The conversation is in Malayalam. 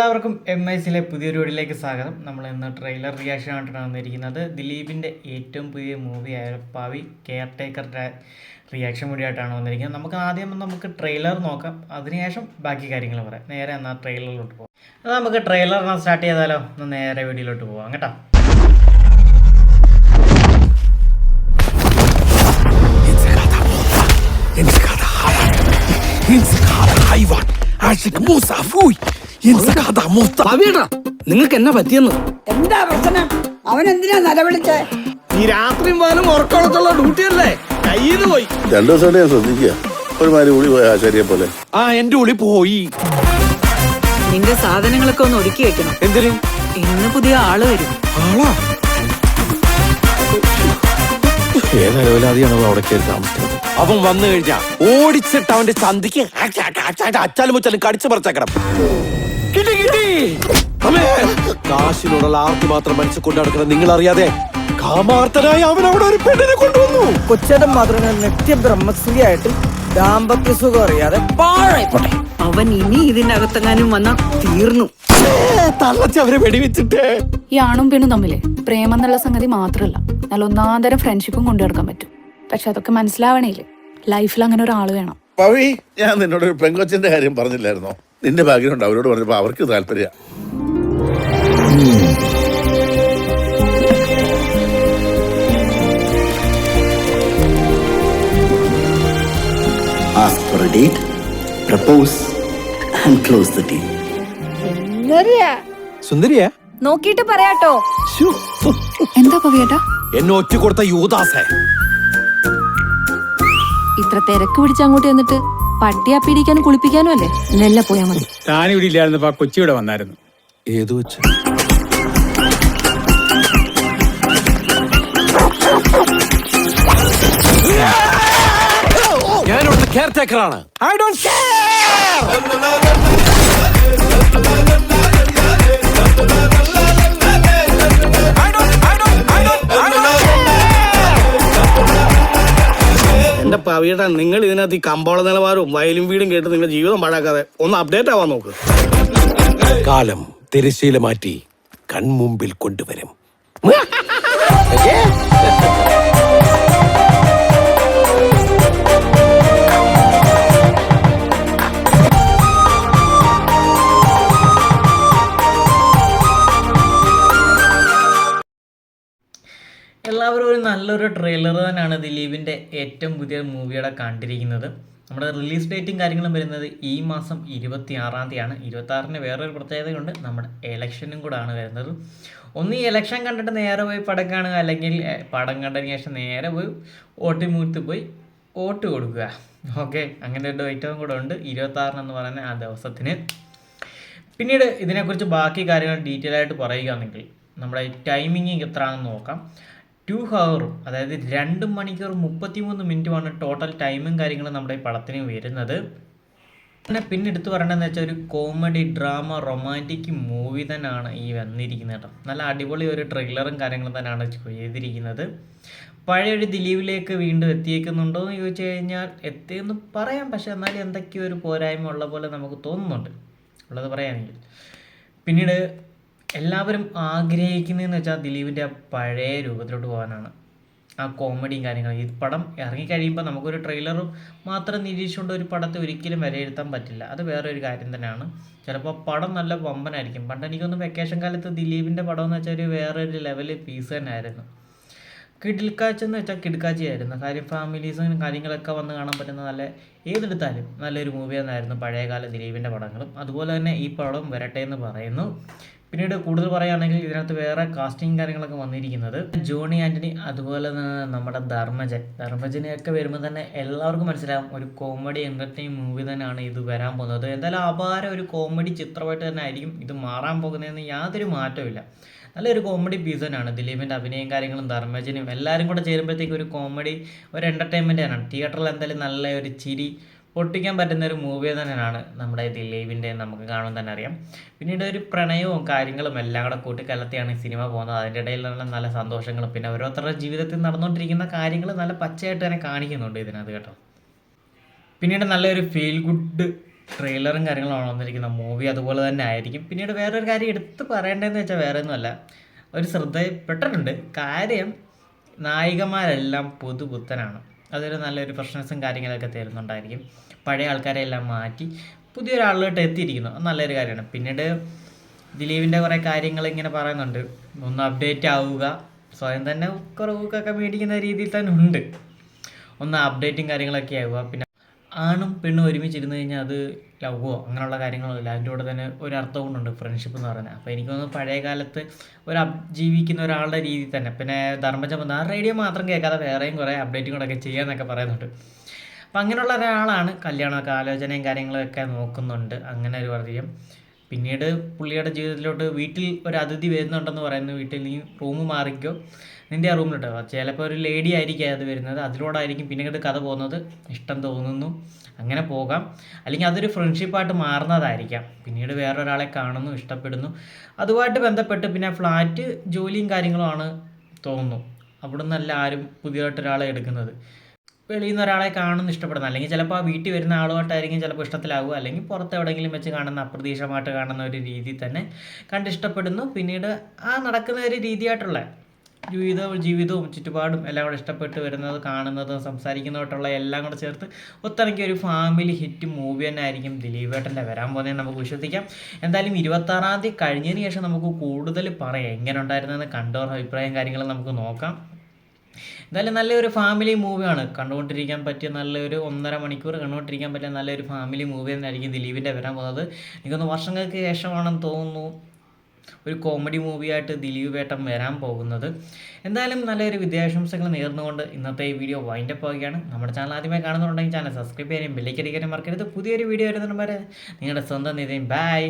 എല്ലാവർക്കും MICയിലെ പുതിയൊരു വീഡിയോയിലേക്ക് സ്വാഗതം. നമ്മൾ ഇന്ന് ട്രെയിലർ റിയാക്ഷൻ ആയിട്ടാണ് വന്നിരിക്കുന്നത്. ദിലീപിൻ്റെ ഏറ്റവും പുതിയ മൂവിയായ പാവി കെയർ ടേക്കറിൻ്റെ റിയാക്ഷൻ വീഡിയോ ആയിട്ടാണ് വന്നിരിക്കുന്നത്. നമുക്ക് ട്രെയിലർ നോക്കാം, അതിനുശേഷം ബാക്കി കാര്യങ്ങൾ പറയാം. നേരെ എന്നാൽ ട്രെയിലറിലോട്ട് പോകാം. അത് നമുക്ക് ട്രെയിലർ സ്റ്റാർട്ട് ചെയ്താലോ? നേരെ വീഡിയോയിലോട്ട് പോകാം കേട്ടോ. നിങ്ങൾക്ക് എന്നാ പറ്റിയെന്ന്? എന്താ പ്രശ്നം? അവൻ എന്തിനാ നിലവിളിച്ചേ? ഈ രാത്രിയും പോലും ഉറക്കമുള്ള ഡ്യൂട്ടിയല്ലേ, കയ്യിന്ന് പോയി. 2 ദിവസമായിട്ട് ഞാൻ ശ്രദ്ധിക്കുക, ഒരുമാതിരി ഉളി പോയ ആശാരിയെ പോലെ. എന്റെ ഉളി പോയി. നിന്റെ സാധനങ്ങളൊക്കെ ഒന്ന് ഒതുക്കി വെക്കണം. എന്തിനു? ഇന്ന് പുതിയ ആള് വരും. ആളാ? ഏതലവലാതിയാണോ അവിടെ കയറി താമസിക്കുന്നത്? അവൻ വന്നു കഴിഞ്ഞാ ഓടിച്ചിട്ട് അവന്റെ ചന്തിക്ക് അച്ചാലും മുച്ചാലും കടിച്ചു പറിച്ചേക്കണം. കിട്ടി കിട്ടി. കാശിനോടുള്ള ആർത്തി മാത്രം മനസ്സിൽ കൊണ്ടു നടക്കണം. നിങ്ങൾ അറിയാതെ കാമാർത്ഥനായി അവൻ അവിടെ ഒരു പെണ്ണിനെ കൊണ്ടുവന്നു. കൊച്ചേട്ടൻ മാത്രമേ നിത്യബ്രഹ്മസ്ഥിതിയായിട്ട് ദാമ്പത്യ സുഖം അറിയാതെ പാഴായിപ്പോട്ടെ. അവൻ ഇനി ഇതിനകത്തെങ്ങാനും വന്നാ തീർന്നു. തള്ളച്ച് അവരെ വെടിവെച്ചിട്ട്. ഈ ആണും പെണ്ണും തമ്മില് പ്രേമം എന്നുള്ള സംഗതി മാത്രമല്ല, നല്ല ഒന്നാന്തരം ഫ്രണ്ട്ഷിപ്പും കൊണ്ടുനടക്കാൻ പറ്റും. പക്ഷെ അതൊക്കെ മനസ്സിലാവണേല് ലൈഫിൽ അങ്ങനെ ഒരാൾ വേണം. പവി, ഞാൻ നിന്നോട് ഒരു പെങ്കൊച്ചിന്റെ കാര്യം പറഞ്ഞില്ലായിരുന്നോ? നിന്റെ ബാക്ക്ഗ്രൗണ്ട് അവരോട് പറഞ്ഞപ്പോ അവർക്ക് താല്പര്യം. Ask for a date, propose, and close the deal. സുന്ദരിയാ? നോക്കിയിട്ട് പറയാട്ടോ. എന്താ പവിയേട്ടാ എന്നെ ഒറ്റ കൊടുത്ത യൂദാസേ. ഇത്ര തിരക്ക് പിടിച്ച് അങ്ങോട്ട് എന്നിട്ട് പട്ടിയാ പിടിക്കാനും കുളിപ്പിക്കാനും അല്ലേ? നെല്ല പോയാ മതി. താനിവിടെ ഇല്ലായിരുന്നപ്പോ കൊച്ചിയുടെ വന്നായിരുന്നു. ഏതു വെച്ച്? ഞാനിവിടുത്തെ കെയർ ടേക്കറാണ്. I don't care. എന്റെ പവിയുടെ, നിങ്ങൾ ഇതിനകത്ത് ഈ കമ്പോള നിലവാരവും വയലും വീടും കേട്ട് നിങ്ങളുടെ ജീവിതം പാഴാക്കാതെ ഒന്ന് അപ്ഡേറ്റ് ആവാൻ നോക്ക്. കാലം തിരശ്ശീല മാറ്റി കൺമുമ്പിൽ കൊണ്ടുവരും. എല്ലാവരും ഒരു നല്ലൊരു ട്രെയിലർ തന്നെയാണ് ദിലീപിൻ്റെ ഏറ്റവും പുതിയ മൂവിയുടെ കണ്ടിരിക്കുന്നത്. നമ്മുടെ റിലീസ് ഡേറ്റും കാര്യങ്ങളും വരുന്നത് ഈ മാസം 26-ാം തീയതിയാണ്. 26-ന് വേറൊരു പ്രത്യേകതയുണ്ട്, നമ്മുടെ ഇലക്ഷനും കൂടാണ് വരുന്നത്. ഒന്ന് ഈ ഇലക്ഷൻ കണ്ടിട്ട് നേരെ പോയി പടം കാണുക, അല്ലെങ്കിൽ പടം കണ്ടതിന് ശേഷം നേരെ പോയി വോട്ട് പോയി വോട്ട് കൊടുക്കുക. ഓക്കെ, അങ്ങനെ ഒരു ഐറ്റവും കൂടെ ഉണ്ട് 26-നെന്ന് പറയുന്ന ആ ദിവസത്തിന്. പിന്നീട് ഇതിനെക്കുറിച്ച് ബാക്കി കാര്യങ്ങൾ ഡീറ്റെയിൽ ആയിട്ട് പറയുകയാണെങ്കിൽ നമ്മുടെ ടൈമിങ് എത്രയാണെന്ന് നോക്കാം. 2 ഹവറും, അതായത് 2 മണിക്കൂർ 33 മിനിറ്റുമാണ് ടോട്ടൽ ടൈമും കാര്യങ്ങളും നമ്മുടെ ഈ പടത്തിന് വരുന്നത്. പിന്നെ എടുത്തു പറയണമെന്ന് വെച്ചാൽ ഒരു കോമഡി ഡ്രാമ റൊമാൻറ്റിക് മൂവി തന്നെയാണ് ഈ വന്നിരിക്കുന്നത് കേട്ടോ. നല്ല അടിപൊളി ഒരു ട്രെയിലറും കാര്യങ്ങളും തന്നെയാണ് ചെയ്തിരിക്കുന്നത്. പഴയൊരു ദിലീപിലേക്ക് വീണ്ടും എത്തിയേക്കുന്നുണ്ടോ എന്ന് ചോദിച്ചു കഴിഞ്ഞാൽ എത്തിയെന്ന് പറയാം, പക്ഷെ എന്നാലും എന്തൊക്കെയോ ഒരു പോരായ്മ ഉള്ള പോലെ നമുക്ക് തോന്നുന്നുണ്ട്, ഉള്ളത് പറയുകയാണെങ്കിൽ. പിന്നീട് എല്ലാവരും ആഗ്രഹിക്കുന്നതെന്ന് വെച്ചാൽ ദിലീപിൻ്റെ ആ പഴയ രൂപത്തിലോട്ട് പോകാനാണ്, ആ കോമഡിയും കാര്യങ്ങളും. ഈ പടം ഇറങ്ങിക്കഴിയുമ്പോൾ നമുക്കൊരു ട്രെയിലറും മാത്രം നിരീക്ഷിച്ചുകൊണ്ട് ഒരു പടത്തെ ഒരിക്കലും വിലയിരുത്താൻ പറ്റില്ല, അത് വേറെ ഒരു കാര്യം തന്നെയാണ്. ചിലപ്പോൾ പടം നല്ല വമ്പനായിരിക്കും. പണ്ട് എനിക്കൊന്ന് വെക്കേഷൻ കാലത്ത് ദിലീപിൻ്റെ പടം എന്ന് വെച്ചാൽ ഒരു വേറൊരു ലെവലിൽ പീസ് തന്നെ ആയിരുന്നു. കിടിൽക്കാഴ്ച എന്ന് വെച്ചാൽ കിടക്കാഴ്ചയായിരുന്നു. കാര്യം ഫാമിലീസും കാര്യങ്ങളൊക്കെ വന്ന് കാണാൻ പറ്റുന്ന നല്ല ഏതെടുത്താലും നല്ലൊരു മൂവി തന്നെയായിരുന്നു പഴയകാല ദിലീപിൻ്റെ പടങ്ങളും. അതുപോലെ തന്നെ ഈ പടം വരട്ടെ എന്ന് പറയുന്നു. പിന്നീട് കൂടുതൽ പറയുകയാണെങ്കിൽ ഇതിനകത്ത് വേറെ കാസ്റ്റിംഗ് കാര്യങ്ങളൊക്കെ വന്നിരിക്കുന്നത് ജോണി ആൻ്റണി, അതുപോലെ തന്നെ നമ്മുടെ ധർമ്മജനെയൊക്കെ വരുമ്പോൾ തന്നെ എല്ലാവർക്കും മനസ്സിലാവും ഒരു കോമഡി എൻ്റർടൈൻ മൂവി തന്നെയാണ് ഇത് വരാൻ പോകുന്നത്. എന്തായാലും അപാര ഒരു കോമഡി ചിത്രമായിട്ട് തന്നെ ആയിരിക്കും ഇത് മാറാൻ പോകുന്നതെന്ന് യാതൊരു മാറ്റവും. നല്ലൊരു കോമഡി പീസ് തന്നെയാണ്. ദിലീപിൻ്റെ അഭിനയം കാര്യങ്ങളും ധർമ്മജനും എല്ലാവരും കൂടെ ചേരുമ്പോഴത്തേക്ക് ഒരു കോമഡി, ഒരു എൻ്റർടൈൻമെൻറ്റ് തന്നെയാണ്. തിയേറ്ററിൽ എന്തായാലും നല്ല ഒരു ചിരി പൊട്ടിക്കാൻ പറ്റുന്ന ഒരു മൂവി തന്നെയാണ് നമ്മുടെ ദിലീപിൻ്റെ, നമുക്ക് കാണുമ്പോൾ തന്നെ അറിയാം. പിന്നീട് ഒരു പ്രണയവും കാര്യങ്ങളും എല്ലാം കൂടെ കൂട്ടിക്കലർത്തിയാണ് ഈ സിനിമ പോകുന്നത്. അതിൻ്റെ ഇടയിലുള്ള നല്ല സന്തോഷങ്ങളും പിന്നെ ഓരോരുത്തരുടെ ജീവിതത്തിൽ നടന്നുകൊണ്ടിരിക്കുന്ന കാര്യങ്ങൾ നല്ല പച്ചയായിട്ട് തന്നെ കാണിക്കുന്നുണ്ട് ഇതിനകത്ത് കേട്ടോ. പിന്നീട് നല്ലൊരു ഫീൽ ഗുഡ് ട്രെയിലറും കാര്യങ്ങളാണ് വന്നിരിക്കുന്നത്. മൂവി അതുപോലെ തന്നെ ആയിരിക്കും. പിന്നീട് വേറൊരു കാര്യം എടുത്ത് പറയേണ്ടതെന്ന് വെച്ചാൽ വേറെ ഒന്നുമല്ല, ഒരു ശ്രദ്ധയിൽപ്പെട്ടിട്ടുണ്ട് കാര്യം, നായികമാരെല്ലാം പുതുപുത്തനാണ്. അതൊരു നല്ലൊരു ഫ്രഷ്നെസ്സും കാര്യങ്ങളൊക്കെ തരുന്നുണ്ടായിരിക്കും. പഴയ ആൾക്കാരെ എല്ലാം മാറ്റി പുതിയൊരാളിലോട്ട് എത്തിയിരിക്കുന്നു, അത് നല്ലൊരു കാര്യമാണ്. പിന്നീട് ദിലീപിൻ്റെ കുറേ കാര്യങ്ങൾ ഇങ്ങനെ പറയുന്നുണ്ട്, ഒന്ന് അപ്ഡേറ്റ് ആവുക, സ്വയം തന്നെ കുറവൊക്കെ മേടിക്കുന്ന രീതിയിൽ തന്നെ ഉണ്ട്, ഒന്ന് അപ്ഡേറ്റും കാര്യങ്ങളൊക്കെ ആവുക. പിന്നെ ആണും പെണ്ണും ഒരുമിച്ചിരുന്ന് കഴിഞ്ഞാൽ അത് ലവോ അങ്ങനെയുള്ള കാര്യങ്ങളൊന്നുമില്ല, അതിൻ്റെ കൂടെ തന്നെ ഒരു അർത്ഥം കൊണ്ടുണ്ട് ഫ്രണ്ട്ഷിപ്പ് എന്ന് പറയുന്നത്. അപ്പോൾ എനിക്ക് തോന്നുന്നു പഴയ കാലത്ത് ജീവിക്കുന്ന ഒരാളുടെ രീതിയിൽ തന്നെ. പിന്നെ ധർമ്മജം വന്ന് ആ റേഡിയോ മാത്രം കേൾക്കാതെ വേറെയും കുറേ അപ്ഡേറ്റും കൂടെ ഒക്കെ ചെയ്യാമെന്നൊക്കെ പറയുന്നുണ്ട്. അപ്പം അങ്ങനെയുള്ള ഒരാളാണ്, കല്യാണമൊക്കെ ആലോചനയും കാര്യങ്ങളൊക്കെ നോക്കുന്നുണ്ട്, അങ്ങനെ ഒരു വർദ്ധിക്കും. പിന്നീട് പുള്ളിയുടെ ജീവിതത്തിലോട്ട് വീട്ടിൽ ഒരു അതിഥി വരുന്നുണ്ടെന്ന് പറയുന്നു, വീട്ടിൽ നീ റൂം മാറിക്കോ, നിൻ്റെ ആ റൂമിലോട്ടോ. ചിലപ്പോൾ ഒരു ലേഡി ആയിരിക്കും അത് വരുന്നത്, അതിലൂടായിരിക്കും പിന്നീട് കഥ പോകുന്നത്. ഇഷ്ടം തോന്നുന്നു, അങ്ങനെ പോകാം. അല്ലെങ്കിൽ അതൊരു ഫ്രണ്ട്ഷിപ്പായിട്ട് മാറുന്നതായിരിക്കാം. പിന്നീട് വേറൊരാളെ കാണുന്നു, ഇഷ്ടപ്പെടുന്നു, അതുമായിട്ട് ബന്ധപ്പെട്ട് പിന്നെ ഫ്ലാറ്റ് ജോലിയും കാര്യങ്ങളുമാണ് തോന്നുന്നു. അവിടെ നിന്നല്ല ആരും പുതിയതായിട്ടൊരാളെ എടുക്കുന്നത്, വെളിയിൽ നിന്ന് ഒരാളെ കാണുന്നു, ഇഷ്ടപ്പെടുന്നു. അല്ലെങ്കിൽ ചിലപ്പോൾ ആ വീട്ടിൽ വരുന്ന ആളുമായിട്ടായിരിക്കും ചിലപ്പോൾ ഇഷ്ടത്തിലാവുക, അല്ലെങ്കിൽ പുറത്ത് എവിടെയെങ്കിലും വെച്ച് കാണുന്ന അപ്രതീക്ഷിതമായിട്ട് കാണുന്ന ഒരു രീതി തന്നെ കണ്ടിഷ്ടപ്പെടുന്നു. പിന്നീട് ആ നടക്കുന്ന ഒരു രീതിയായിട്ടുള്ള ജീവിതവും ചുറ്റുപാടും എല്ലാം കൂടെ ഇഷ്ടപ്പെട്ട് വരുന്നത്, കാണുന്നതും സംസാരിക്കുന്നതായിട്ടുള്ള എല്ലാം കൂടെ ചേർത്ത് ഒത്തിണക്കിയ ഒരു ഫാമിലി ഹിറ്റ് മൂവി തന്നെ ആയിരിക്കും ദിലീപേട്ടൻ്റെ വരാൻ പോകുന്നതെന്ന് നമുക്ക് വിശ്വസിക്കാം. എന്തായാലും 26-ാം തീയതി കഴിഞ്ഞതിന് ശേഷം നമുക്ക് കൂടുതൽ പറയാം, എങ്ങനെ ഉണ്ടായിരുന്നെന്ന് കണ്ടവർ അഭിപ്രായം കാര്യങ്ങളും നമുക്ക് നോക്കാം. എന്തായാലും നല്ലൊരു ഫാമിലി മൂവിയാണ്, കണ്ടുകൊണ്ടിരിക്കാൻ പറ്റിയ നല്ലൊരു 1.5 മണിക്കൂർ കണ്ടുകൊണ്ടിരിക്കാൻ പറ്റിയ നല്ലൊരു ഫാമിലി മൂവി തന്നെയായിരിക്കും ദിലീപിൻ്റെ വരാൻ പോകുന്നത്. എനിക്കൊന്ന് വർഷങ്ങൾക്ക് ശേഷമാണെന്ന് തോന്നുന്നു ഒരു കോമഡി മൂവിയായിട്ട് ദിലീപ് ഏട്ടൻ വരാൻ പോകുന്നത്. എന്തായാലും നല്ലൊരു വിദ്യാശംസകൾ നേർന്നുകൊണ്ട് ഇന്നത്തെ ഈ വീഡിയോ വൈൻഡപ്പ് ആവുകയാണ്. നമ്മുടെ ചാനൽ ആദ്യമായി കാണുന്നുണ്ടെങ്കിൽ ചാനൽ സബ്സ്ക്രൈബ് ചെയ്യാനും ബെല്ലൈക്കടിക്കാനും മറക്കരുത്. പുതിയൊരു വീഡിയോ വരുന്നതിന് വരെ നിങ്ങളുടെ സ്വന്തം നിതയും ബൈ.